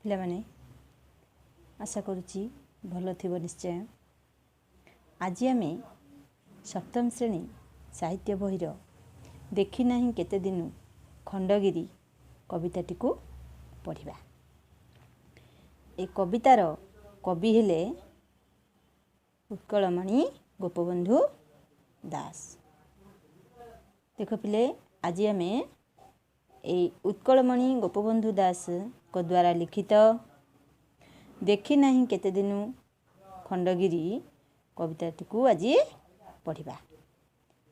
पिलामाने आशा करुच्ची भल थी निश्चय। आज आम सप्तम श्रेणी साहित्य बहिर देखी नहीं केते दिन खंडगिरी कविताटी को पढ़ा। ए कवितार कवि हेले उत्कलमणि गोपबंधु दास। देख पिले आज आम उत्कलमणि गोपबंधु दास को द्वारा लिखित देखी नहीं केते दिन खंडगिरी कविताटी को आज पढ़ा।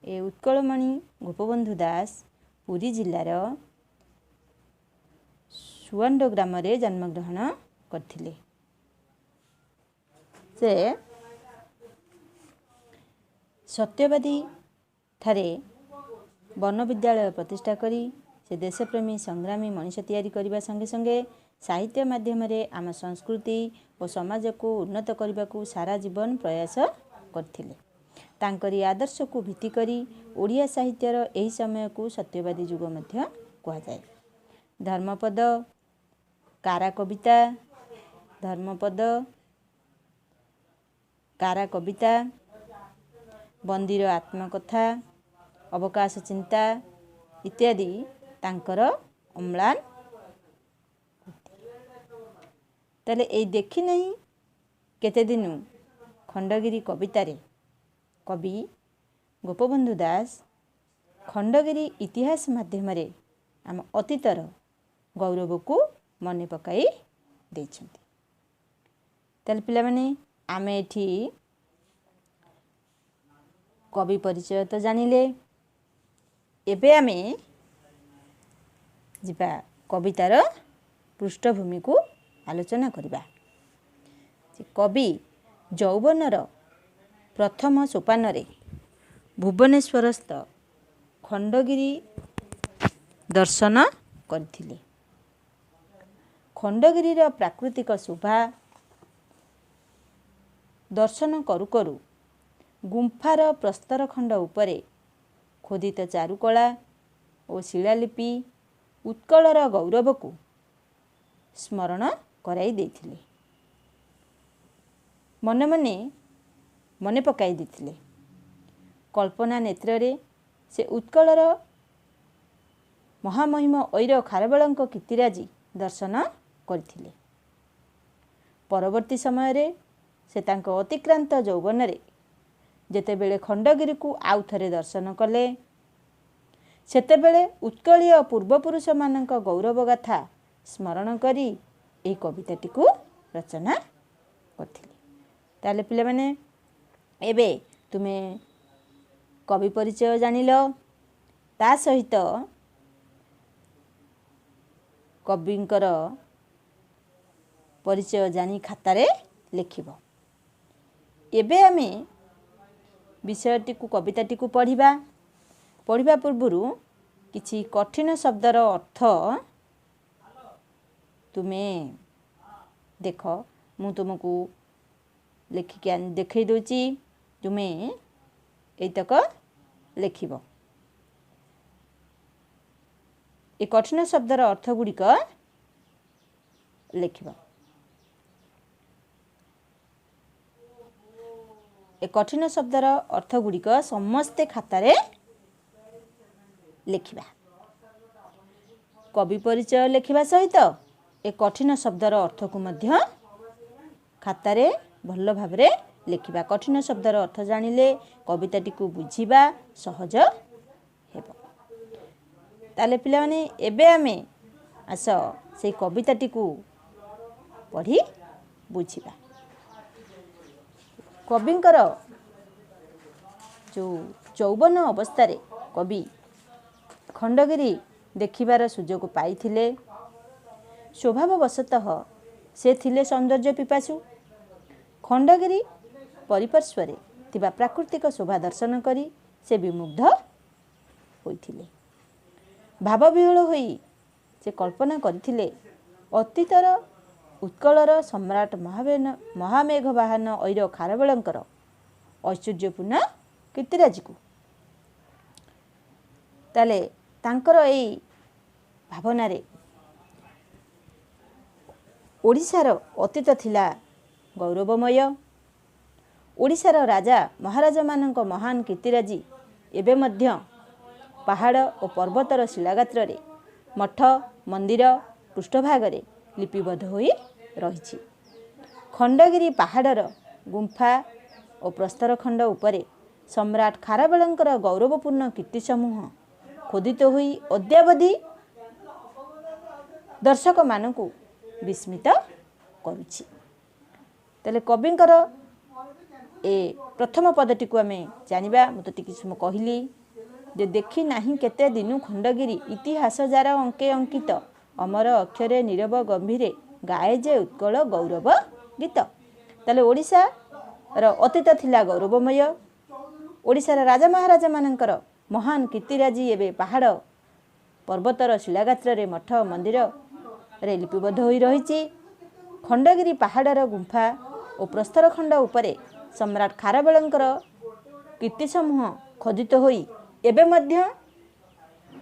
ए उत्कलमणि गोपबंधु दास पुरी जिलार सुवंड ग्राम रे जन्मग्रहण करथिले। से सत्यवादी ठारे वन विद्यालय प्रतिष्ठा करी से देशप्रेमी संग्रामी मनीष तैयारी करने संगे संगे साहित्य माध्यम रे आम संस्कृति और समाज को उन्नत करने को सारा जीवन प्रयास करथिले। तांकरी आदर्श को भित्ति करी ओडिया साहित्यर एही समय को सत्यवादी युग मध्य कहा जाए। धर्मपद कारा कविता धर्मपद कारा कविता बंदीर आत्मकथा अवकाश चिंता इत्यादि तांकर अम्लान। ताले ए देखी नहीं केते दिन खंडगिरी कवितारे कवि गोपबंधु दास खंडगिरी इतिहास माध्यम रे आम अतीतर गौरव को मन पकाई देछंती। ताले पिला माने आमे एठी कवि परिचय तो जानिले। एबे आमे जिबा कवितार पृष्ठभूमि को आलोचना करिबा। कवि यौवनर प्रथम सोपान रे भुवनेश्वरस्थ खंडगिरी दर्शन करथिले। खंडगिरीर प्राकृतिक शोभा दर्शन करू करू गुंफार प्रस्तर खंड उपरे खोदित चारुकला और शिलालिपि उत्कलर गौरव को स्मरण कराई देथिले। मने मने मने पकाई देथिले। कल्पना नेत्र रे से उत्कलर महामहिम ऐर खारवेलଙ୍କ कीर्तिराजी दर्शन करथिले। परवर्ती समय रे से तांको अतिक्रांत यौवन रे जेतेबेले खंडगिरी को आउ थरे दर्शन कले सेतेबेले उत्कलीय पूर्वपुरुष मानक गौरव गाथा स्मरण करी ए कविताटी को रचना करथिले। ताले पिले माने एबे तुमे कवि परिचय जानिलो ता सहित कविंकर परिचय जानी खातारे लिखिबो। एबे आमे विषयटी को कविताटी को पढ़िबा। पढ़िबा पूर्वरु किछि कठिन शब्दर अर्थ तुमे देख मु तुमको लिखिक देखै दोची। तुमे एतक लिखिबो। ए कठिन शब्दर अर्थ गुड़िक लिखिबो। ए कठिन शब्दर अर्थ गुड़िक समस्ते खातारे लिखिबा। कवि परिचय लिखिबा सहित ए कठिन शब्दर अर्थ को मध्य खातारे भल भाबरे लिखिबा। कठिन शब्दर अर्थ जानिले कविताटी को बुझिबा सहज हेबो। ताले पिला माने एबे आमे आस से कविताटी को पढ़ी बुझिबा। कविंकर जो यौवन अवस्था रे कवि खंडगिरी देखिबार सुजोग पाइथिले। स्वभाववशतः से थिले सौंदर्य पिपासु। खंडगिरी परिपार्श्व थिबा प्राकृतिक शोभा दर्शन करी से विमुग्ध होइथिले। भावविह्वल होई से कल्पना करथिले अतीतर उत्कलर सम्राट महामेघवाहन ऐर खारवेलଙ୍କର ऐश्वर्यपूर्ण कीर्तिराजी को। ताले तांकर एई भावना रे ओडिशार अतीत थिला गौरवमय। ओडिशार राजा महाराजा मानक महान कीर्तिराजी एबे मध्य पहाड़ और पर्वतर शिलागात्र रे मठ मंदिर पृष्ठभाग लिपिबद्ध होई रही। खंडगिरी पहाड़र गुंफा और प्रस्तर खंड उपरे सम्राट खारवेलंकर गौरवपूर्ण कीर्ति समूह खोदित होई अद्यावधि दर्शक मानकु विस्मित करुछि। तेले कविंकर ए प्रथम पदटी को आमे जानिबा। मु तो टिकि समय कहली जे देखी नाही केते दिनु खंडगिरी इतिहास जार अंके अंकित अमर अक्षरे नीरव गंभीरे गाए जे उत्कल गौरव गीत। ताले ओडिशा रो अतीत थिला गौरवमय। ओडिशार राजा महाराजा मानकर महान कीर्तिराजी एबे पहाड़ पर्वतर शिलागात्र रे मठ मंदिर रे लिपिबद्ध होई रहिछि। खंडगिरी पहाड़र गुंफा और प्रस्तर खंड उपरे सम्राट खारवेलंकर कीर्ति समूह खोदित होई एबे मध्य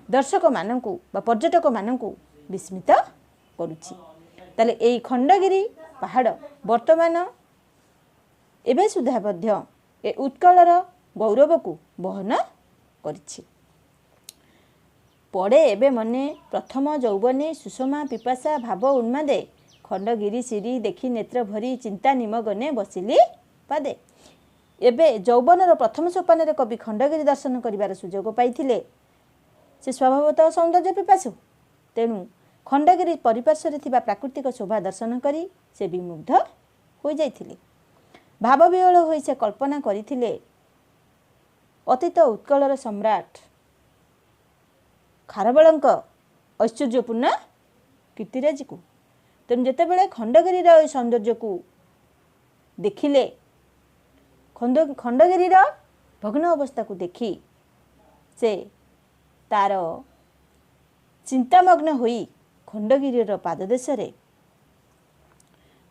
दर्शक मानकु बा पर्यटक मानकु विस्मित करुछि। ताले एई खंडगिरी पहाड़ वर्तमान एबे सुधा मध्य ए उत्कलर गौरव को बहन करिछि। पड़े एबे मने प्रथम यौवने सुषमा पिपासा भाव उन्मादे खंडगिरी सिरी देखी नेत्र भरी चिंता निमगने बसिली पादे। एबे यौवनर प्रथम सोपान रे कवि खंडगिरी दर्शन करिवार सुजोग पाइथिले। से स्वभावतः सौंदर्य पिपासु, तेणु खंडगिरी परिपार्श्वरे थिबा प्राकृतिक शोभा दर्शन करी से विमुग्ध हो जाइथिले। भावविहल होई से कल्पना करिथिले अतीत उत्कलर सम्राट खारवेलंक ऐश्वर्यपूर्ण कीर्तिराजी को। तेणु जेतेबेले खंडगिरीर ए सौंदर्य को देखिले, खंडगिरीर भग्न अवस्था को देखी से तार चिंतामग्न होई खंडगिरीर पाददेश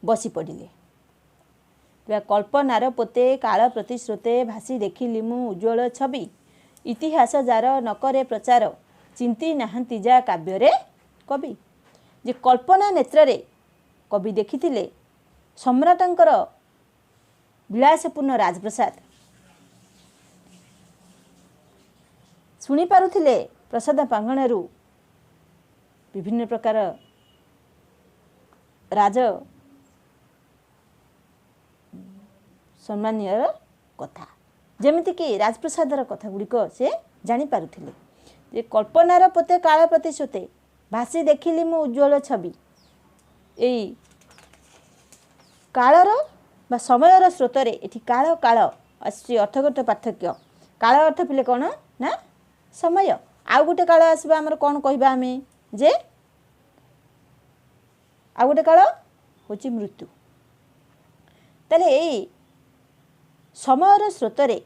बसी पड़िले। कल्पनार पोते काल प्रतिश्रुते भासी देखिली मु उज्ज्वल छवि इतिहास जार नकरे प्रचार चिंती नाहंती जा काव्य कवि। जे कल्पना नेत्र रे कवि देखिथिले सम्राटंकर विलासपूर्ण राजप्रसाद, शुणी पारुथिले प्रसाद प्रांगणरू विभिन्न प्रकार राज सम्मानीय कथा, जेमिति कि राजप्रसादर कथा गुड़िक से जानी पारुथिले। जे कल्पनार पोते काल प्रतिश्रुते भासी देखिली मु उज्ज्वल छवि एई कालर बा समयर स्रोतरे एठी काल काल आसी अर्थगत पार्थक्य। काल अर्थ पिले कौन ना समय, आउ गोटे काल आसबा हमर कौन कहबा आमे जे आउ गोटे काल होची मृत्यु। ताले एई समयर स्रोतरे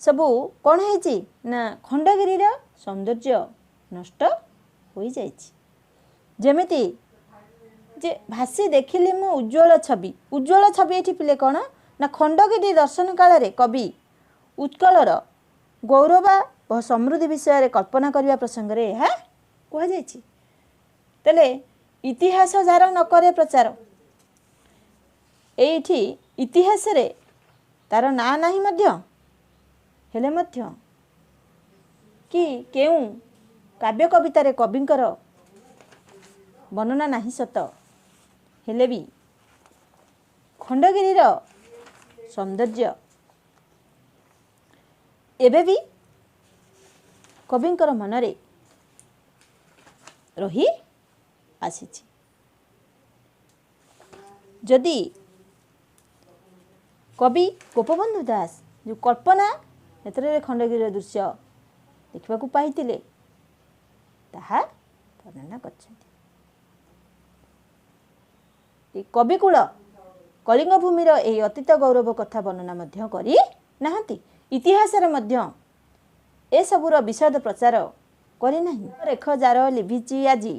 सबू कौन है ना खंडगिरीर सौंदर्य नष्ट हो जाइछि। जेमिति जे भासी देखिली मु उज्ज्वल छवि, उज्ज्वल छवि एठी पिले कौन ना खंडगिरी दर्शन काल रे कवि उत्कलर गौरव व समृद्धि विषय रे कल्पना करने प्रसंग रे यह कह जाइछि। तले इतिहास जार नकरे प्रचार, एठी इतिहास रे तार ना नाही मध्य हेले मध्य कि केउ काव्य कवितार कविंकर वर्णना नाही सत हेले भी खंडगिरीर सौंदर्य एबे भी कविंकर मनरे रही आसीछि। जदि कवि गोपबंधु दास जो कल्पना नेत्र खंडगिरी दृश्य देखा पाइथिले ताहा वर्णना करछन्ति। कविकुल कलिंग भूमिर एही अतीत गौरव कथा वर्णना मध्य करी नाहंती। इतिहास मध्य ए सबुर विशद प्रचार करी नाही। रेख जार लिभिची आजी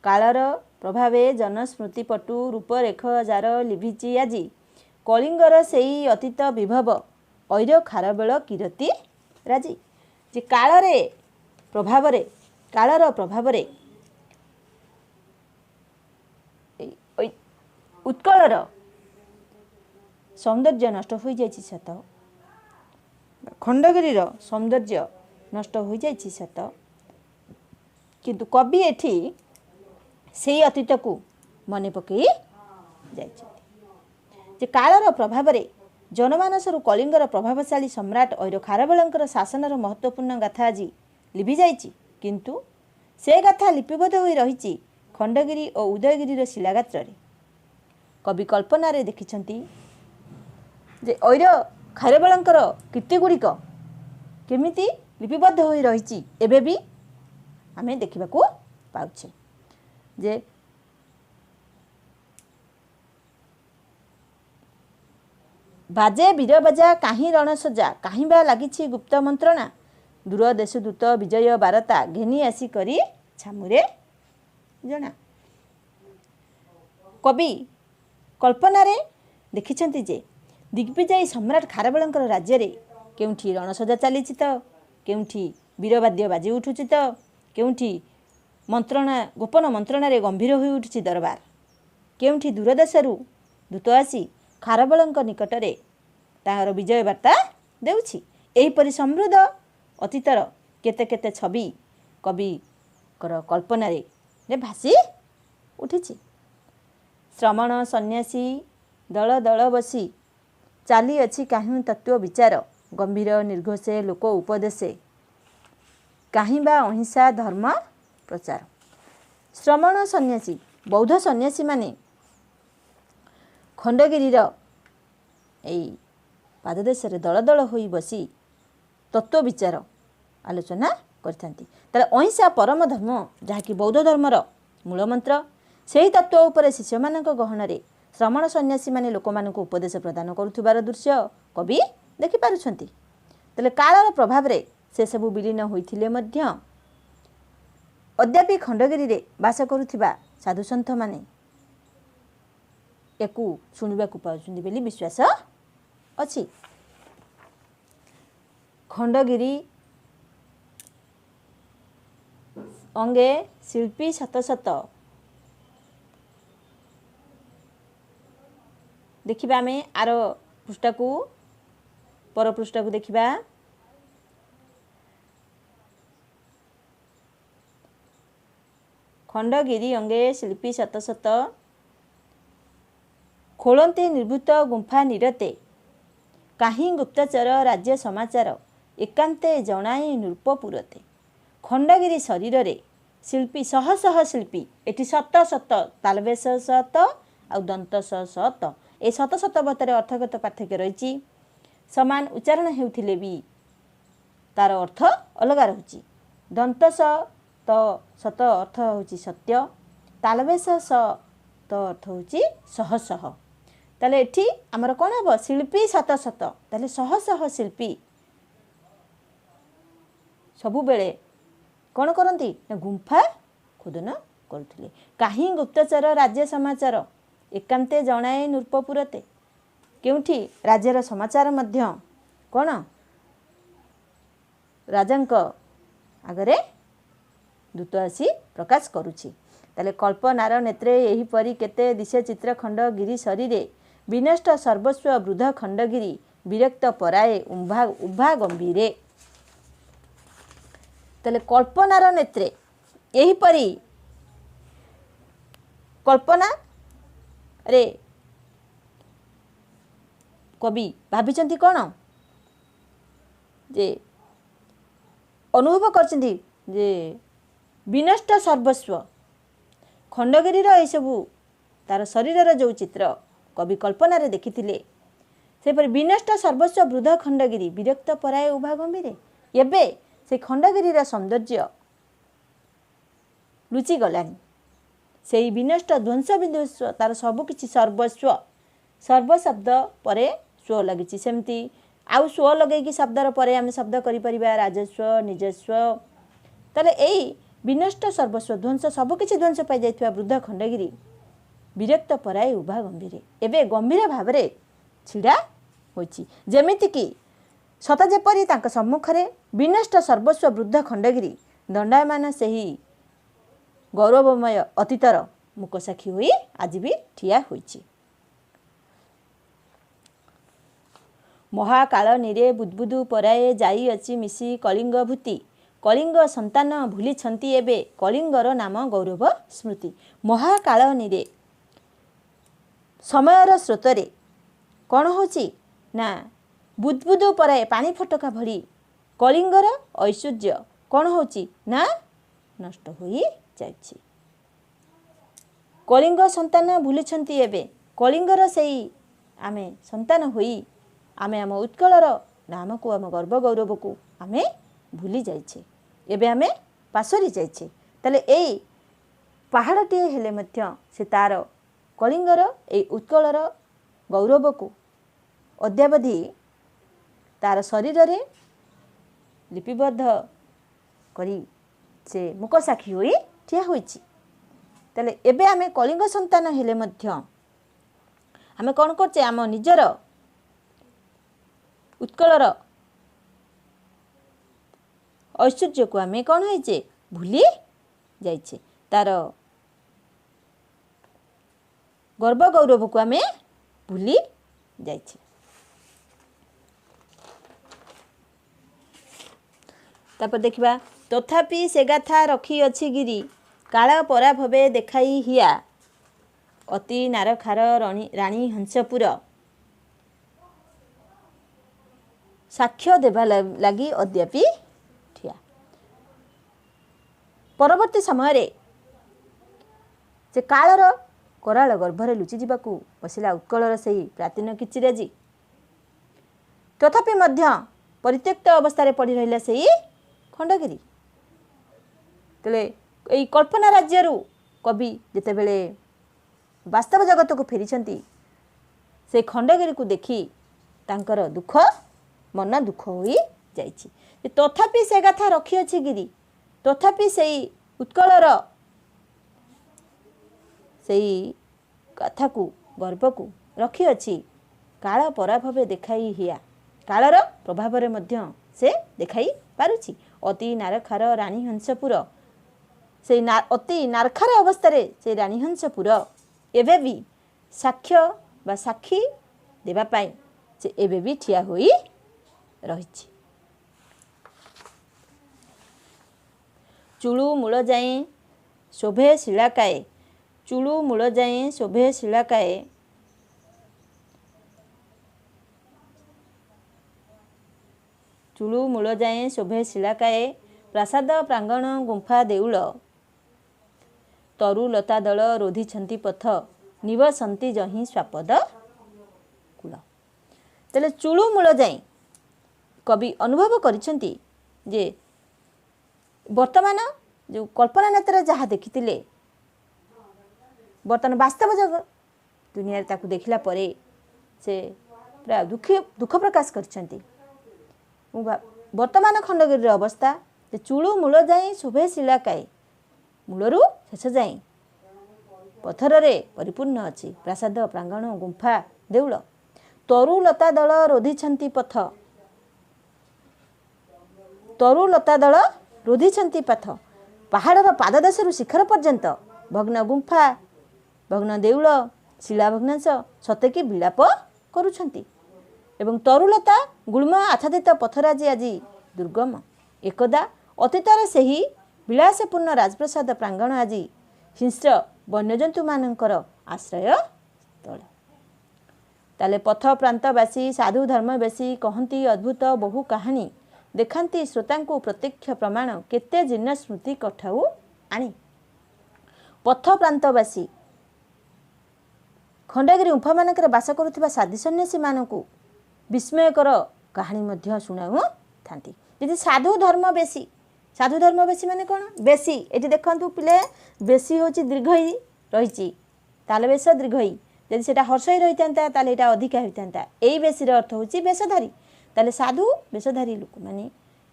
कालर प्रभावे जनस्मृति पटु रूपरेख जार लिभिची आजी कलिंगर सेई अतीत विभव ऐर खारवेल किरती राजी। जे कालरे प्रभाव रे कालर प्रभाव उत्कलर सौंदर्य नष्ट हो जाइछि सत, खंडगिरीर सौंदर्य नष्ट हो जाइछि सत, किंतु कवि एठी से अतीत को मन पकई जे कालर प्रभाव जनमानसरु कलिंगर प्रभावशाली सम्राट ऐर खारवेलंकर शासनर महत्वपूर्ण गाथा आज लिभि जाइछि, किंतु से गाथा लिपिबद्ध होई रहिछि खंडगिरी और उदयगिरीर शिलागात्र रे। कवि कल्पना रे देखिछंती जे ऐर खारवेलंकर कीर्तिगुड़िक केमिति लिपिबद्ध होई रहिछि एबे भी आमे देखिबाकू पाउछे। जे बाजे वीरबाजा काहीं रणसजा काहीं बा लागिछि गुप्त मंत्रणा, दूर देश दूत विजय बारता घेनी आसी करी छामुरे जना। कवि कल्पना रे देखिछंती जे दिग्विजयी सम्राट खारवेलंकर राज्य रे केउठी रणसजा चलीछि त, केउठी वीरवाद्य बाजी उठुछि त, केउठी मंत्रणा गोपन मंत्रणा रे गंभीर होई उठिछि दरबार, केउठी दूरदेशरू दूत आसी खारवेलंक निकट रे तार विजय वार्ता देउछि। एहीपरि समृद्ध अतीतर केते केते छवि कवि कर कल्पना रे भासी उठिछि। श्रमण सन्यासी दल दल बसी चाली अछि काहीं तत्व विचार, गंभीर निर्घोषे लोक उपदेशे काहीं बा अहिंसा धर्म प्रचार। श्रमण सन्यासी बौद्ध सन्यासी माने खंडगिरीर एई पाददेश दल दल होई बसी तत्व विचार आलोचना करथांती। ताले अहिंसा परम धर्म जहाँकि बौद्ध धर्मर मूलमंत्र, सेही तत्व उपरे शिष्य मानक गहन रे श्रमण सन्यासी माने लोक मानक उपदेश प्रदान करुथुबार दृश्य कवि देखि पारुछंती। ताले कालर प्रभाव रे से सबु विलीन होइथिले मध्य अद्यापि खंडगिरी रे वास करुथिबा साधु सन्थ माने एकु शुणिबाकू पाउछंती बेली विश्वास अछि। खंडगिरी अंगे शिल्पी शत शत देखिबा आमे आर पृष्ठ को पर पृष्ठ को देखिबा। खंडगिरी अंगे शिल्पी शत शत खोलते निर्भूत गुंफा निरते काहीं गुप्तचर राज्य समाचार एकांते जणाई नृपपुरते। खंडगिरी शरीर रे शिल्पी शह शह शिल्पी एटी शत शत तालबेश शत आ दंत शत ए शत शत बतरे अर्थगत पार्थक्य रही समान उच्चारण हेउथिले भी तार अर्थ अलग रही। दंत तो शत अर्थ होची सत्य, तालबेश स तो अर्थ होची शह शह। ताले एठी आमर कोन हबो शिल्पी शत शत, ताले शह शह शिल्पी सबु बेले कोन करंती ना गुंफा खोदन करुथिले। काहीं गुप्तचर राज्य समाचार एकांते जणाए नृपपुरते, केउठी राज्यर समाचार मध्य कोन राजांक आगरे दूत आसी प्रकाश करुछि। ताले कल्पनार नेत्रे एही परी केते दिशे चित्र खंडगिरी शरीरे विनष्ट सर्वस्व वृद्ध खंडगिरी विरक्त पराए उभा गंभीरे। ताले कल्पनार नेत्रे एही परी कल्पना रे कवि भाविचंती कोन जे अनुभव करचंती जे विनष्ट सर्वस्व खंडगिरीर ये सबू तार शरीर जो चित्र कवि कल्पना रे देखिथिले सेपरि विनष्ट सर्वस्व वृद्ध खंडगिरी विरक्त पराए उभा गंभीरे। एबे से खंडगिरीर सौंदर्य लुचि गलानी, से विनष्ट ध्वंस विध्वंस तार सबकिछि सर्वस्व सर्व शब्द परे स्व लगिछि। सेमती आउ स्व लगेकी शब्दर परे आमे शब्द करि परिबा राजस्व निजस्व। ताले एई विनष्ट सर्वस्व ध्वंस सबकिछि ध्वंस पाई जाइथिबा वृद्ध खंडगिरी विरक्त पराए उभा गंभीरे एबे गंभीर भावरे छिड़ा होइछि। जेमिति कि सत जेपरि तांक सम्मुखरे विनष्ट सर्वस्व वृद्ध खंडगिरी दंडायमान ସେହି गौरवमय अतीतर मुकसाक्षी होई आज भी ठिया होइछि। महाकाल नीरे बुदबुदु पराए जाई अछि मिसी कलिंग भूति कलिंग संतान भूली छंती एबे कलिंगर नाम गौरव स्मृति। महाकाल नीरे समयर स्रोतरे कौन होची ना बुदबुदु पराए पानी फटका भली कलिंगर ऐश्वर्य कौन होची ना नष्ट होई जाइछि। कलिंग संतान भूली छंती एबे कलिंगर सेई आमे संतान होई आमे आम उत्कलर नाम को आम गर्व गौरव को आमे भूली जाइछे एबे आमे पासरी जाइछे। ताले एई पहाड़टी हेले मध्य से तार कलिंगर ए उत्कलर गौरव को अद्यावधि तार शरीर रे लिपिबद्ध करी से मुकसाक्षी होई ठिया होइछि। ताले एबे आमे कलिंग संतान हेले मध्य आमे कोन करछे आम निजर उत्कलर ऐश्वर्य को आमे कौन होइछे भूली जाइछे तार गर्व गौरव को आमे भूली जाइछे। तापर देखिबा तथापि से गाथा रखी अछि गिरी काल परा भवे देखाई हिया अति नारखार राणी हंसपुर साक्ष्य देवा लगी अद्यापि ठिया। परवर्ती समय से कालर कराल गर्भरे लुचि जावाकू बसिला उत्कलर सही प्राचीन किचिराजी तथापि मध्य परित्यक्त अवस्था पड़ी रहिला सही खंडगिरी। तेले एई कल्पना राज्यरू कवि जेतेबेले वास्तव जगत को फेरिछंती से खंडगिरी को देखी तांकर दुख मन दुख होई जाइछि। तथापि से गाथा रखी अछि गिरी तथापि सेई उत्कलर सेई गाथा को गर्व को रखी अछि काल पराभवे देखाई हिया कालर प्रभाव रे मध्य से देखाई पारुछि। अति नारखार राणी हंसपुर से अति नारखार अवस्था रे से राणी हंसपुर एबे भी साक्ष्य बा साक्षी देबा पाई से एबे भी ठिया होई रहिछि। चुलू मूल जाए शोभे शिलाकाए चुलू मूल जाए शोभे शिलाकाए चुलू मूल जाए शोभे शिलाकाए प्रासाद प्रांगण गुंफा देउल तरु लता दल रोधी छंती पथ निवसंती जही स्वापद कूल। तेले चुलू मूल जाए कवि अनुभव करिसेंती जे वर्तमान जो कल्पना नेत्र जहाँ देखिथिले वर्तमान वास्तव जगत दुनिया ताकू देखिला परे से पूरा दुख प्रकाश करिसेंती। वर्तमान खंडगिरी अवस्था जे चुलू मूल जाए शोभे शिलाकाए मूलरू शेष जाए पथर रे परिपूर्ण अछि प्रासाद प्रांगण गुंफा देउल तरु लता दल रोधी छंती पथ तरु लता दल रोधी छंती पथ पहाड़र पाददेशरू शिखर पर्यंत भग्न गुंफा भग्न देउल शिला भग्नांश सतेकी विलाप करुछंती एवं तरुलता गुल्म आच्छादित पथराजी आज दुर्गम एकदा अतीतर सही विलासपूर्ण राजप्रसाद प्रांगण आज हिंस्र वन्यजंतु मानकर आश्रय स्थल। ताले पथ प्रांतवासी साधु धर्मवासी कहती अद्भुत बहु कहानी देखाती श्रोता को प्रत्यक्ष प्रमाण केते जीर्ण स्मृति कठाऊ आनी। पथ प्रांतवासी खंडगिरी गुंफा मानक बास करुवा साधी सन्यासी मानू विस्मयकर कहानी मध्य शुणाऊ थांती। यदि साधु धर्मवासी माने कौन बेसी ये देखु पिले बेसी हूँ दीर्घई रही बेश दीर्घई जदि से हर्षई रही था यहाँ अधिका होता यही बेसीर अर्थ हूँ बेशधारी। ताले साधु बेशधारी लोक माने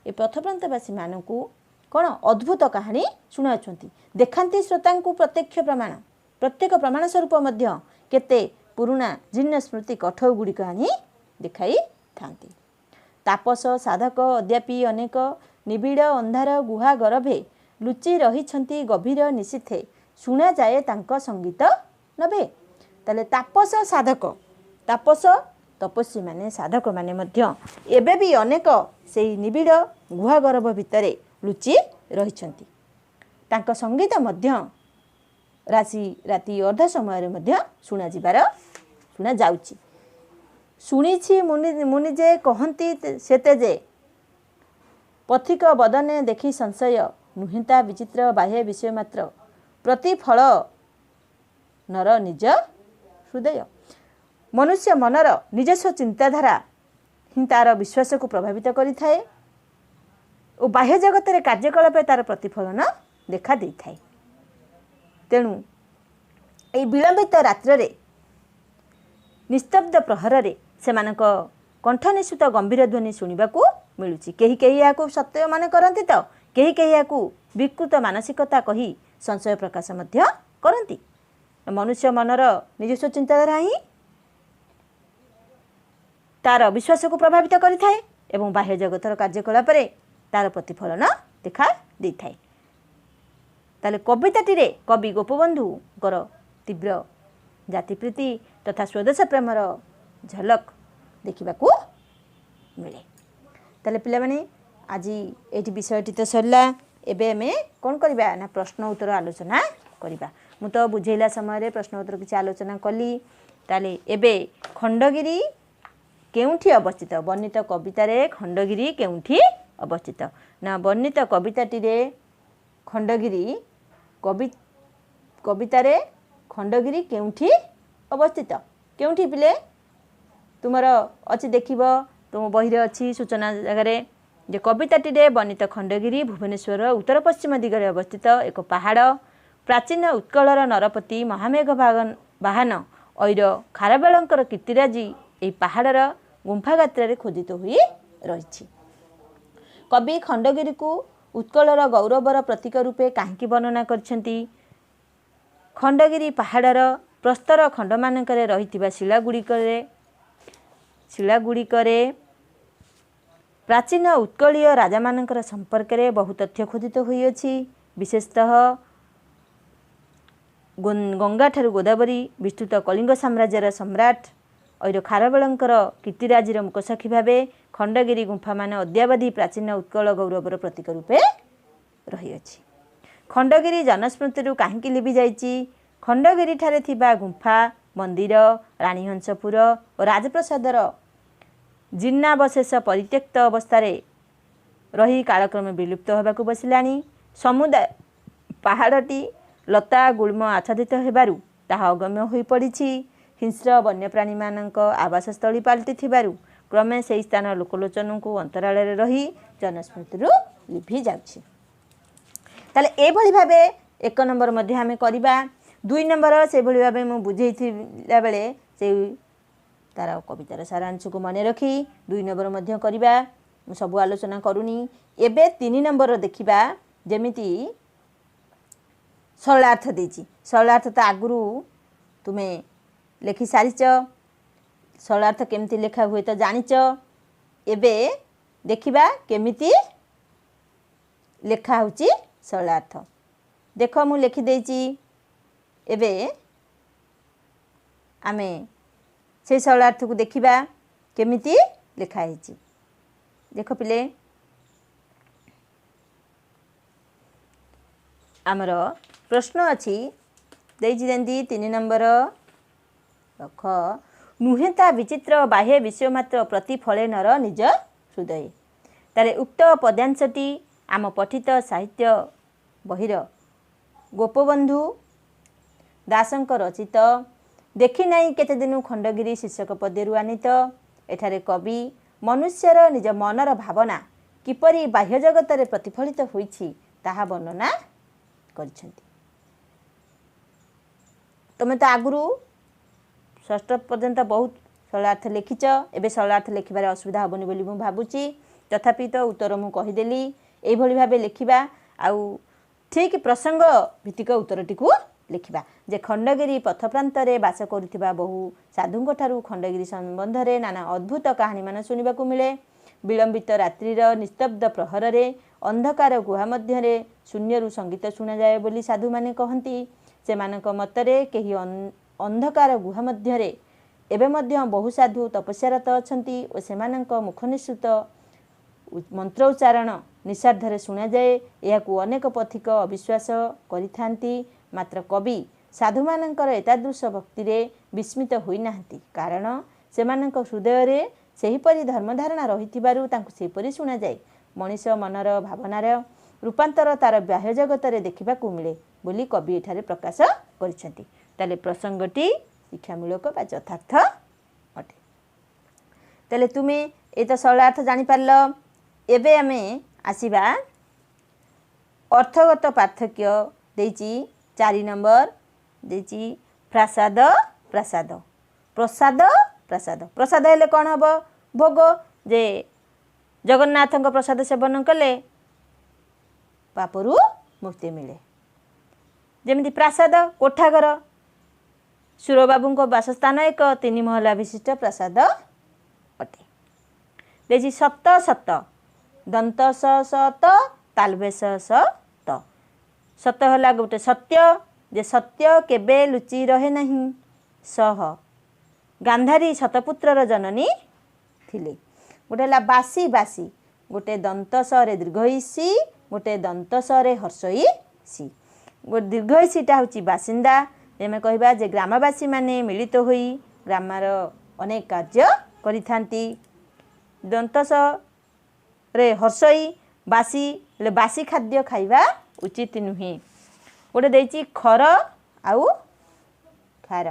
ये पथप्रांतवासी मानक कौन अद्भुत कहानी शुणाउछंती देखाती श्रोता को प्रत्येक प्रमाण स्वरूप मध्य केते पुराणा जीर्ण स्मृति कठौ गुड़िक आनी देखाई थांती। तापस साधक अद्यापि अनेक निबिड़ अंधार गुहा गर्भे लुचि रहिछन्ति गभीर निशीथे शुणा जाए तांको संगीत नभे। ताले तापस साधक तापस तपस्वी माने साधक माने मध्य एबे भी अनेक सेई निबिड़ गुहा गर्भ भितरे लुचि रहिछन्ति। तांको संगीत मध्य राति अर्ध समय मध्य शुणा जाउछि। शुणिछि मुनि जे कहन्ति सेते जे पथिक बदने देखि संशय नुहिता विचित्र बाह्य विषय मात्र प्रतिफल नर निज हृदय। मनुष्य मनर निजस्व चिंताधारा ही तार विश्वास को प्रभावित करिथाए और बाह्य जगत रे कार्यकलाप तार प्रतिफलन देखा देइथाए। तेणु एई विलंबित रात्रे निस्तब्ध प्रहर रे सेमानक कंठ निश्चित गंभीर ध्वनि शुणिबाकू मिलुची। केही केही याकू सत्य माने करंती तो केही केही याकू विकृत मानसिकता कही संशय प्रकाश मध्य करंती। मनुष्य मनर निजस्व चिंताधारा ही तार विश्वास को प्रभावित करिथाए एवं बाह्य जगतर कार्यकलाप रे तार प्रतिफलन देखा देइथाए। ताले कविताटी रे कवि गोपबंधुकर तीव्र जातिप्रीति तथा स्वदेश प्रेमर झलक देखिबाकू मिले। ताले पिला माने आज एटी विषयटी तो सरला। एबे हमें कौन करबा ना प्रश्न उत्तर आलोचना करबा। मु तो बुझेला समय रे प्रश्न उत्तर किछि आलोचना कली। ताले एबे खंडगिरी केउठी अवस्थित वर्णित कविता रे खंडगिरी केउठी अवस्थित ना वर्णित कविताटी रे खंडगिरी कविता रे खंडगिरी केउठी अवस्थित केउठी पिले तुमर अच्छी देखिब तुम बही रे अच्छी सूचना जगह जे कविताटी रे वर्णित खंडगिरी भुवनेश्वर उत्तर पश्चिम दिगरे अवस्थित एक पहाड़ प्राचीन उत्कलर नरपति महामेघ वाहन ऐर खारବେଳଙ୍କର कीर्तिराजी এই पहाड़र गुंफा गात्र खोदित हुई रही। कवि खंडगिरी को उत्कलर गौरवर प्रतीक रूपे कहीं वर्णना करछंती। खंडगिरी पहाड़र प्रस्तर खंड मानकरे रहितिबा शिलागुड़िकरे प्राचीन उत्कलीय राजा मानकर संपर्क में बहु तथ्य खोदित हुई अछि। विशेषतः गंगा ठारू गोदावरी विस्तृत कलिंग साम्राज्यर सम्राट और खारବେଳଙ୍କର कीर्तिराजीर मुकसाक्षी भावे खंडगिरी गुंफा मान अद्यावधि प्राचीन उत्कल गौरवर प्रतीक रूपे रही अछि। खंडगिरी जनस्मृति कहीं लिभि जाइछि। खंडगिरी ठारे थिबा गुंफा मंदिर रानीहंसपुर और राजप्रसादर जीर्णावशेष परित्यक्त अवस्था रही कालक्रमे विलुप्त होबाकू बसिलानी। समुदाय पहाड़टी लता गुल्म आच्छादित हेबारु ताहा अगम्य होई पड़िछि। हिंस्र वन्यप्राणी मानक आवासस्थली पाल्टी थिबारु क्रमे से स्थान लोकलोचन को अंतराल रही जनस्मृति लिभि जाउछि। ताले ए भली भाबे एक नंबर मध्ये आमे करिबा। दुई नंबर से भली भाबे मु बुझेइथिला बेले से तार कवितार सारांश को मन रखी दुई नंबर मध्ये करिबा। मु सब आलोचना करूनी। एबे तीन नंबर देखिबा। जेमिति सरलार्थ देछि। सरलार्थ तो आगुरु तुमे लेखि सारिच। सरलार्थ केमती लेखा हुए तो जानिच। एबे देखिबा केमिति लेखा होची सरलार्थ। देख मु लेखि देछि। एबे आमे से सरलार्थ को देखिबा केमिति लेखा हेछि। देख पिले आमर प्रश्न अच्छी देती तीन नंबर रख नुहेता विचित्र बाह्य विषय मात्र प्रतिफले नर निज हृदय। तारे उक्त पद्यांशटी आम पठित साहित्य बहिर गोपबंधु दासंक रचित देखि नाई केते दिनु खंडगिरी शीर्षक पद्यरु आनीत। एठारे कवि मनुष्यर निज मनर भावना किपरि बाह्य जगत रे प्रतिफलित होईछि ताहा वर्णना करछन्ति। तमे तो आगुरु षष्ठ पर्यंत बहुत सरलार्थ लिखिच। एबे सरलार्थ लिखिबार असुविधा हबनी बोली मु भाबुची। तथापि तो उत्तर मु कहिदेली एई भली भाबे लिखिबा आउ ठीक प्रसंग भित्तिक उत्तरटी को लिखिबा। जे खंडगिरी पथ प्रांत रे बास करुथिबा बहु साधुंक ठारू खंडगिरी संबंध रे नाना अद्भुत कहानी मान सुनिबाकू मिले। विलंबित रात्रिर निस्तब्ध प्रहर रे अंधकार गुहा मध्यरे शून्यरू संगीत शुणा जाए बोली साधु माने कहती। सेमानक मतरे कहीं अंधकार गुहा मध्यरे एबे मध्य बहु साधु तपस्यारत अछंती और सेमानक मुख निश्रुत मंत्र उच्चारण निषार्धरे शुणा जाए। यह अनेक पथिक अविश्वास करिथांती। मात्र कवि साधु मानकर एतादृश भक्ति रे विस्मित होई नाहंती, कारण सेमानक हृदय रे सेहीपरि धर्मधारणा रहिथिबारु तांकु सेहीपरि शुणा जाए। मनीष मनर भावनार रूपांतर तार बाह्य जगत रे देखिबाकु मिले बोली कवि एठारे प्रकाश करिसेंती। ताले प्रसंगटी शिक्षामूलक बा यथार्थ अटे। ताले तुमे ए तो सरलार्थ जानि पारलो। एबे आमे आसीबा अर्थगत पार्थक्य देइची 4 नंबर देइची प्रसाद प्रसाद प्रसाद प्रसाद प्रसाद हेले कौन हम भोग जे जगन्नाथ प्रसाद सेवन कले पापरू मुक्ति मिले। जमी प्रसाद कोठाघर सुरबाबू बासस्थान एक 3 महला विशिष्ट प्रसाद अटे। देखिए सत सत दंत सत तालबेस सत सत है गोटे सत्य जे सत्य केबे लुचि रहे नहीं। सह गांधारी सतपुत्रर जननी थिले। गोटे है बासी बासी गोटे दंत सरे दीर्घईसी गोटे दंत सरे हर्षई सी। गोटे दीर्घईसीटा हूँ बासिंदा। आम कहवा जे ग्रामवासी माने मिलित होई ग्रामर अनेक कार्य करिथांती। दंतस रे हर्षई बासी ले बासी खाद्य खाइबा उचित नुहे। गोटे देइची खर आउ खार।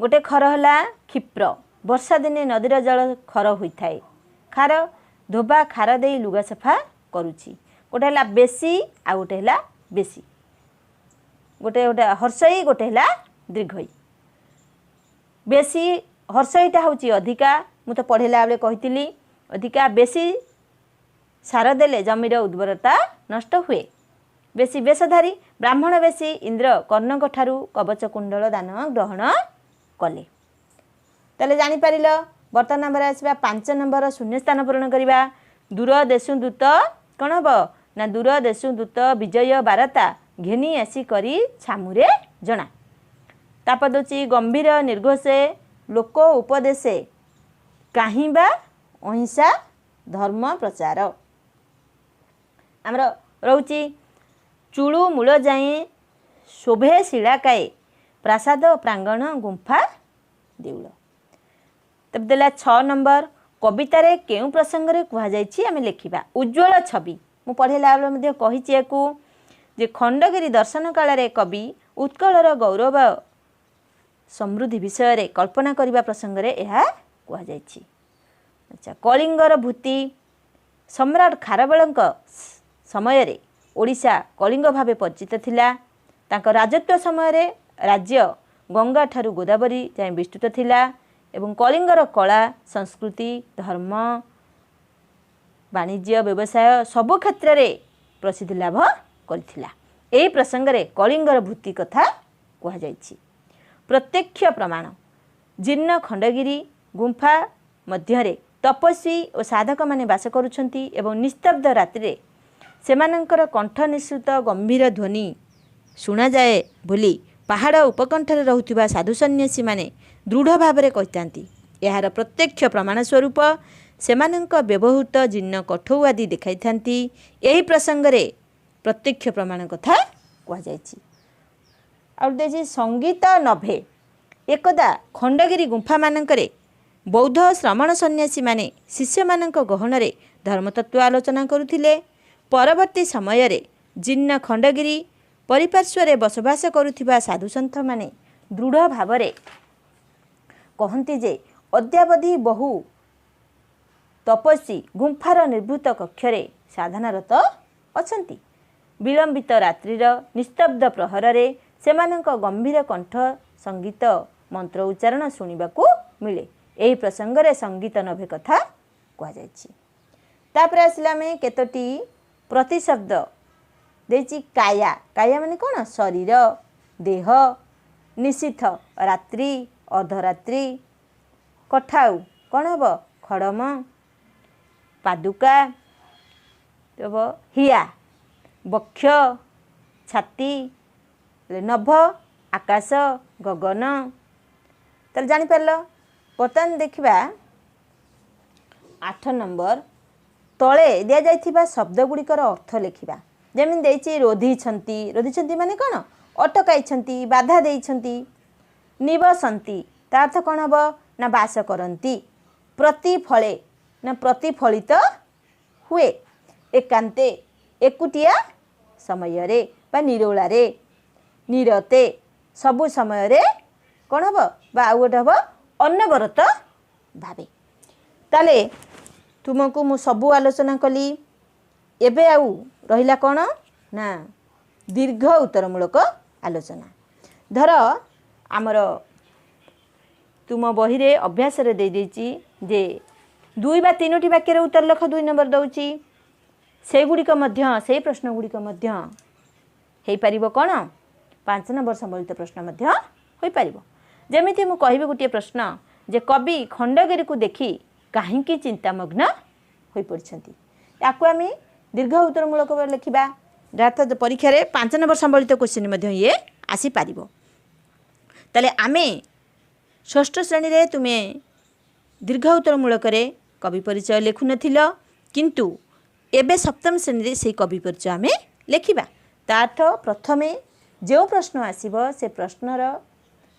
गोटे खर हला क्षिप्र वर्षा दिने नदीर जल खर होइथाए। खार धोबा खार देई लुगा सफा करुछि। गोटे हला बेसी आ गोटे हला बेसी। गोटे गोटे हर्षई गोटे हला दीर्घई। बेसी हर्षईटा हूँ अधिका मु तो पढ़ेला बेले कही अधिका बेसी सार देले जमीर उर्वरता नष्ट हुए। बेसी बेशधारी ब्राह्मण बेसी इंद्र कर्णक ठारू कवच कुंडल दान ग्रहण कले। ताले जानि पारिल। बर्तमान नंबर आसवा 5 नंबर शून्यस्थान पूरण करवा। दूर देशु दूत कौन हम ना दूर देशु दूत विजय बारता घेनी आसी करी छामुरे जना। ताप दूची गंभीर निर्घोषे लोक उपदेशे कहीं बा अहिंसा धर्म प्रचार। आमर रोची चूलू मूल जाए शोभे शिलाकाए प्रासाद प्रांगण गुंफा देउल। तब देला 6 नंबर कवितारे केउ प्रसंग रे कहा जाइछि आमे लेखिबा। उज्ज्वल छवि मु पढ़ेला बेले मध्ये कहिछि याकू जे खंडगिरी दर्शन काल रे कवि उत्कलर गौरव समृद्धि विषय रे कल्पना करिबा प्रसंग रे एहा कहा जाइछि। अच्छा कलिंगर भूति सम्राट खारवेलଙ୍କ समय रे ओडिशा कलिंग भावे परिचित थिला। तांको राजत्व समय रे राज्य गंगा ठारू गोदावरी जाए विस्तृत थिला एवं कलिंगर कला संस्कृति धर्म वाणिज्य व्यवसाय सबु क्षेत्र रे प्रसिद्धि लाभ करथिला। एही प्रसंग रे कलिंगर भूति कथा कहा जाइछि। प्रत्यक्ष प्रमाण जीर्ण खंडगिरी गुंफा मध्यरे तपस्वी और साधक माने बास करुछंती एवं निस्तब्ध रात्रि सेमानंकर कंठ निश्रुत गंभीर ध्वनि शुणा जाए बोली पहाड़ उपकंठरे रहुथिबा साधु सन्यासी माने दृढ़ भावरे कहितांती। यार प्रत्यक्ष प्रमाण स्वरूप सेमानंक व्यवहृत जीर्ण कठौ आदि देखाइथांती। एही प्रसंग रे प्रत्यक्ष प्रमाण कथा कहा जाइछि। और देछि संगीत नभे एकदा खंडगिरी गुंफा मानकरे बौद्ध श्रमण सन्यासी माने शिष्य मानक गहन रे धर्मतत्व आलोचना करुथिले। परवर्ती समय रे जीर्ण खंडगिरी परिपार्श्वरे बसवास करुथिबा साधु सन्थ माने दृढ़ भावरे कहंती जे अद्यावधि बहु तपस्वी गुंफार निर्भूत कक्षरे साधनारत अछंती। विलंबित रात्रिर निस्तब्ध प्रहर रे सेमानंक गंभीर कंठ संगीत मंत्र उच्चारण शुणिबाकू मिले। एही प्रसंग रे संगीत नभे कथा कहा जाइछि। तापर आसिला में केतोटी प्रतिशब्द देछि। काया काया माने कोन शरीर देह निशिथ रात्रि अर्धरात्रि कठाउ कोन हबो खड़म पादुका तो हम हिया बक्ष छाती नभ आकाश गगन ताले जानीपार। बर्तमान देखा 8 नंबर तले दि जाइथिबा शब्द गुड़िकर अर्थ लिखा जमी देछि रोधिछंती। रोधिछंती माने कौन अटकाइछंती बाधा देइछंती। निवसंती ता अर्थ कौन हम ना बास करती। प्रतिफले ना प्रतिफलित हुए। एकांते एकुटिया समय रे बा निरोला रे निरते सबु समय रे कौन हम बा आउ गोटे हम अनवरत भावे। ताले तुमको मु सबू आलोचना कली। एबे आउ रहिला कौन ना दीर्घ उत्तरमूलक आलोचना। धर आमर तुम बही रे अभ्यास रे दे देछि जे 2 बा 3टी वाक्यर उत्तर लिख 2 नंबर दउछि। से गुड़िक मध्य से प्रश्न गुड़िक मध्य हेई परिबो कौन 5 नंबर संबलित प्रश्न मध्य होई परिबो। जेमिति मु कहिबे गोटे प्रश्न जे कवि खंडगिरी को देखि काहेकि चिंतामग्न होई पड़छंती। याकु आमे दीर्घ उत्तरमूलक लिखिबा। जात परीक्षा रे 5 नंबर संबलित क्वेश्चन मध्य ये आसी पारिबो। ताले आमे षष्ठ श्रेणी रे तुमे दीर्घ उत्तरमूलक रे कवि परिचय लेखु नथिल किंतु एबे सप्तम श्रेणी रे से कवि परिचय आमे लेखिबा। ता अर्थ प्रथमे जो प्रश्न आसीबो से प्रश्नर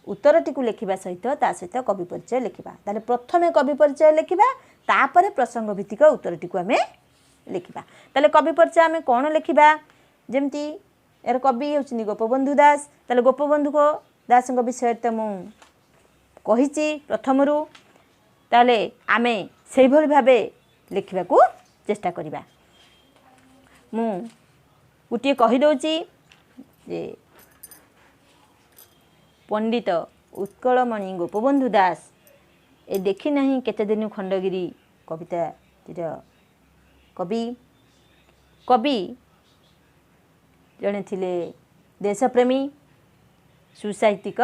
उत्तरटी को लिखिबा सहित ता सहित कवि परिचय लिखिबा। ताले प्रथमे कवि परिचय लिखिबा तापरे प्रसंग भित्तिक उत्तरटी को आमे लिखिबा। ताले कवि परिचय आमे कोन लिखिबा जेमती यार कवि होउछनी गोपबंधु दास। ताले गोपबंधु को दासଙ୍କ विषय त मु कहिछि प्रथमरु। ताले आमे सेहि भली भाबे लिखिबा को चेष्टा करिबा। मु गुटिए कहि दउछि जे पंडित उत्कलमणि गोपबंधु दास ए देखी नहीं केते दिन खंडगिरी कविता कवि कवि जड़े थिले देशप्रेमी सुसाहित्यिक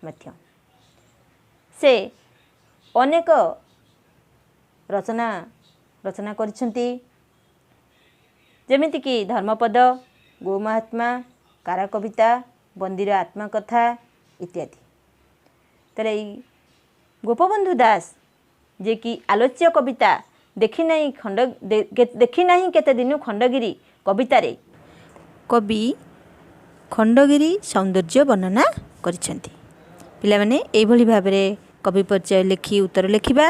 मध्य। से अनेक रचना करिसेंती जेमिति कि धर्मपद गो महात्मा कारा कविता बंदीर आत्मकथा इत्यादि। तेरे गोपबंधु दास जे कि आलोच्य कविता देखी नहीं केते दिन खंडगिरी कवितारे कवि खंडगिरी सौंदर्य वर्णना करिसेंती। पिला माने एई भली भाबरे कवि परिचय लिखि उत्तर लिखिबा।